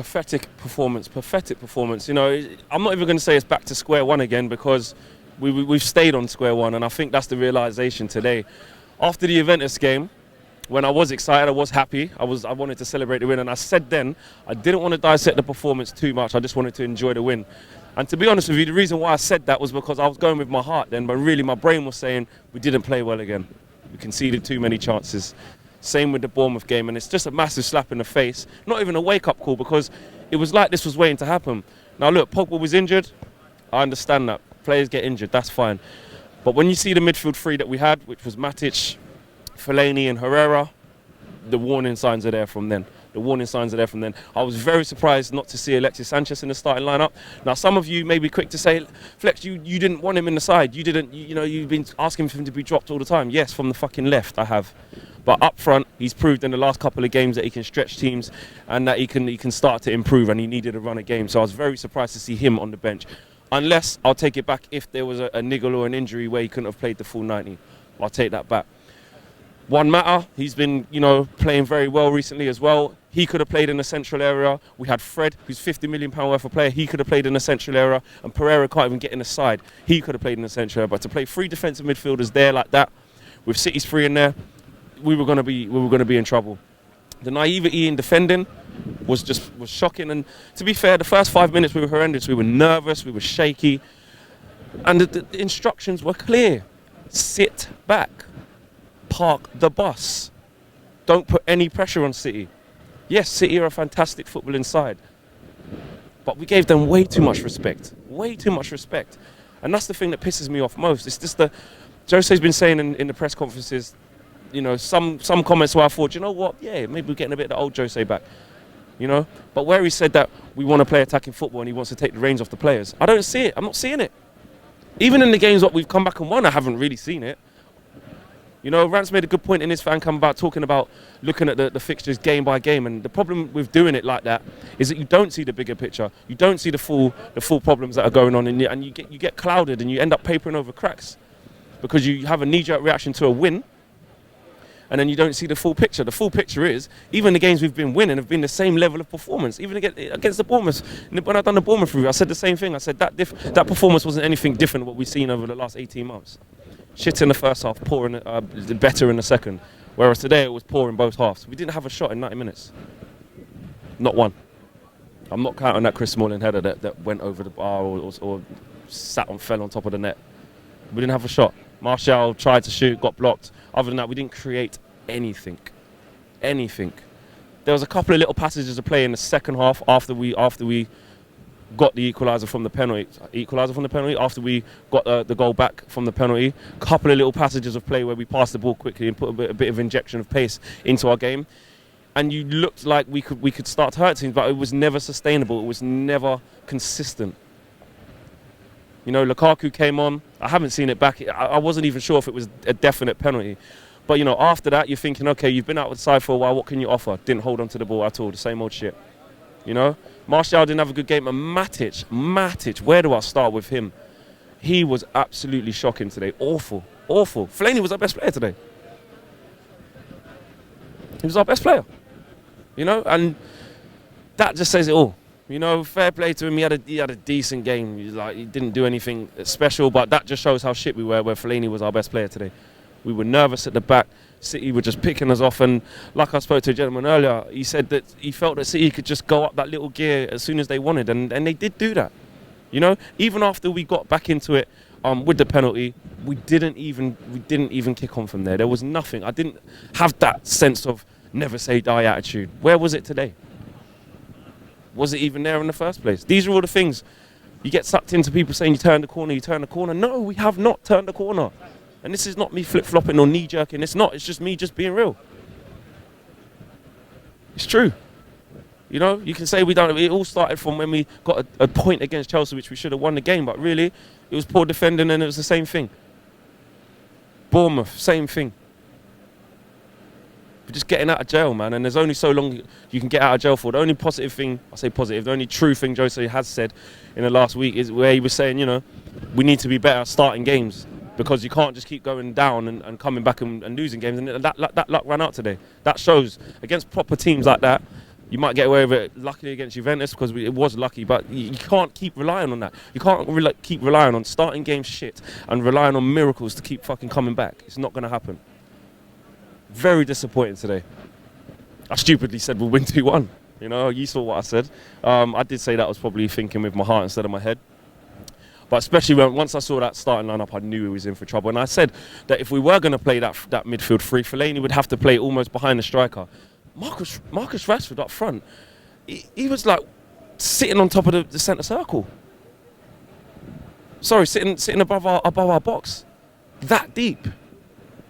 pathetic performance. You know, I'm not even going to say it's back to square one again, because we've stayed on square one, and I think that's the realisation today. After the Juventus game, when I was excited, I was happy, I wanted to celebrate the win, and I said then I didn't want to dissect the performance too much. I just wanted to enjoy the win. And to be honest with you, the reason why I said that was because I was going with my heart then, but really my brain was saying we didn't play well again. We conceded too many chances. Same with the Bournemouth game, and it's just a massive slap in the face. Not even a wake-up call, because it was like this was waiting to happen. Now look, Pogba was injured. I understand that. Players get injured, that's fine. But when you see the midfield three that we had, which was Matic, Fellaini and Herrera, the warning signs are there from then. The warning signs are there from then. I was very surprised not to see Alexis Sanchez in the starting lineup. Now, some of you may be quick to say, Flex, you didn't want him in the side. You didn't, you know, you've been asking for him to be dropped all the time. Yes, from the fucking left, I have. But up front, he's proved in the last couple of games that he can stretch teams and that he can start to improve, and he needed a run a game. So I was very surprised to see him on the bench. Unless, I'll take it back, if there was a niggle or an injury where he couldn't have played the full 90. I'll take that back. Juan Mata, he's been, you know, playing very well recently as well. He could have played in the central area. We had Fred, who's £50 million worth of player. He could have played in the central area. And Pereira can't even get in the side. He could have played in the central area. But to play three defensive midfielders there like that, with City's three in there, we were going to be in trouble. The naivety in defending was shocking. And to be fair, the first 5 minutes we were horrendous. We were nervous. We were shaky. And the instructions were clear. Sit back. Park the bus. Don't put any pressure on City. Yes, City are a fantastic footballing side, but we gave them way too much respect. Way too much respect. And that's the thing that pisses me off most. It's just Jose's been saying in the press conferences, you know, some comments where I thought, you know what, yeah, maybe we're getting a bit of the old Jose back. You know? But where he said that we want to play attacking football and he wants to take the reins off the players, I don't see it. I'm not seeing it. Even in the games that we've come back and won, I haven't really seen it. You know, Rance made a good point in his Fancam about talking about looking at the fixtures game by game, and the problem with doing it like that is that you don't see the bigger picture. You don't see the full problems that are going on, and you get clouded, and you end up papering over cracks because you have a knee-jerk reaction to a win, and then you don't see the full picture. The full picture is even the games we've been winning have been the same level of performance. Even against the Bournemouth, when I done the Bournemouth review, I said the same thing. I said that performance wasn't anything different than what we've seen over the last 18 months. Shit in the first half, better in the second. Whereas today it was poor in both halves. We didn't have a shot in 90 minutes. Not one. I'm not counting that Chris Smalling header that went over the bar or fell on top of the net. We didn't have a shot. Martial tried to shoot, got blocked. Other than that, we didn't create anything. Anything. There was a couple of little passages of play in the second half after we got the equaliser from the penalty. After we got the goal back from the penalty. Couple of little passages of play where we passed the ball quickly and put a bit of injection of pace into our game. And you looked like we could start to hurt teams, but it was never sustainable. It was never consistent. You know, Lukaku came on. I haven't seen it back. I wasn't even sure if it was a definite penalty. But, you know, after that, you're thinking, okay, you've been out with the side for a while. What can you offer? Didn't hold on to the ball at all. The same old shit. You know? Martial didn't have a good game. And Matic, where do I start with him? He was absolutely shocking today. Awful. Fellaini was our best player today. He was our best player. You know? And that just says it all. You know, fair play to him. He had a decent game. He didn't do anything special, but that just shows how shit we were, where Fellaini was our best player today. We were nervous at the back. City were just picking us off, and like I spoke to a gentleman earlier, he said that he felt that City could just go up that little gear as soon as they wanted, and they did do that. You know, even after we got back into it with the penalty, we didn't even kick on from there. There was nothing. I didn't have that sense of never say die attitude. Where was it today? Was it even there in the first place? These are all the things you get sucked into, people saying you turn the corner. No, we have not turned the corner. And this is not me flip-flopping or knee-jerking. It's not. It's just me just being real. It's true. You know, you can say we done it. It all started from when we got a point against Chelsea, which we should have won the game. But really, it was poor defending, and it was the same thing. Bournemouth, same thing. We're just getting out of jail, man. And there's only so long you can get out of jail for. The only positive thing, I say positive, the only true thing Jose has said in the last week is where he was saying, you know, we need to be better at starting games. Because you can't just keep going down and coming back and losing games. And that luck ran out today. That shows, against proper teams like that, You might get away with it luckily against Juventus because it was lucky, but you can't keep relying on that. You can't keep relying on starting games shit and relying on miracles to keep fucking coming back. It's not going to happen. Very disappointing today. I stupidly said we'll win 2-1. You know, you saw what I said. I did say that I was probably thinking with my heart instead of my head. But especially once I saw that starting lineup, I knew he was in for trouble. And I said that if we were going to play that midfield three, Fellaini would have to play almost behind the striker. Marcus Rashford up front, he was like sitting on top of the centre circle. Sorry, sitting above our box, that deep.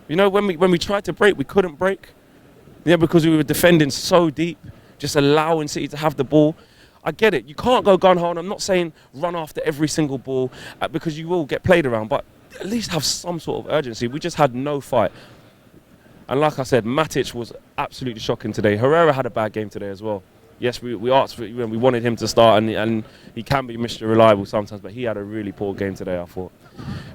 You know, when we tried to break, we couldn't break. Yeah, because we were defending so deep, just allowing City to have the ball. I get it. You can't go gun-ho, and I'm not saying run after every single ball because you will get played around, but at least have some sort of urgency. We just had no fight. And like I said, Matic was absolutely shocking today. Herrera had a bad game today as well. Yes, we asked for, we wanted him to start, and he can be Mr. Reliable sometimes, but he had a really poor game today, I thought.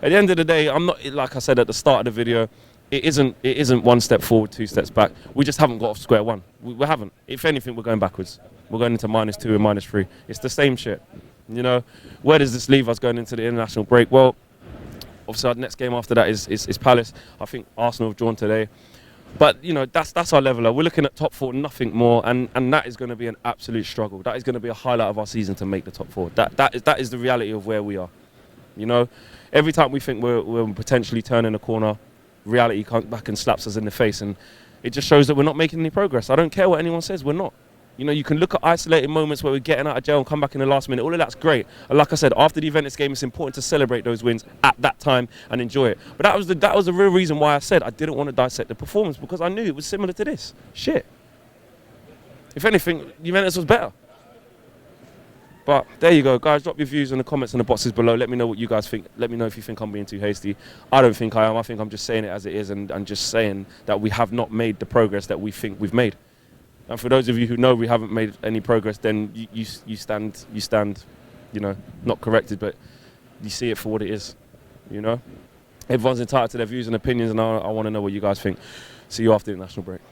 At the end of the day, I'm not, like I said at the start of the video, it isn't one step forward, two steps back. We just haven't got off square one. We haven't. If anything, we're going backwards. We're going into -2 and -3. It's the same shit. You know, where does this leave us going into the international break? Well, obviously our next game after that is Palace. I think Arsenal have drawn today. But, you know, that's our leveler. We're looking at top 4, nothing more, and that is going to be an absolute struggle. That is going to be a highlight of our season to make the top 4. That is the reality of where we are. You know, every time we think we're potentially turning a corner, reality comes back and slaps us in the face, and it just shows that we're not making any progress. I don't care what anyone says, we're not. You know, you can look at isolated moments where we're getting out of jail and come back in the last minute. All of that's great. And like I said, after the Juventus game, it's important to celebrate those wins at that time and enjoy it. But that was the real reason why I said I didn't want to dissect the performance, because I knew it was similar to this. Shit. If anything, Juventus was better. But there you go, guys. Drop your views in the comments in the boxes below. Let me know what you guys think. Let me know if you think I'm being too hasty. I don't think I am. I think I'm just saying it as it is and just saying that we have not made the progress that we think we've made. And for those of you who know we haven't made any progress, then you stand, you know, not corrected, but you see it for what it is, you know. Everyone's entitled to their views and opinions, and I want to know what you guys think. See you after the international break.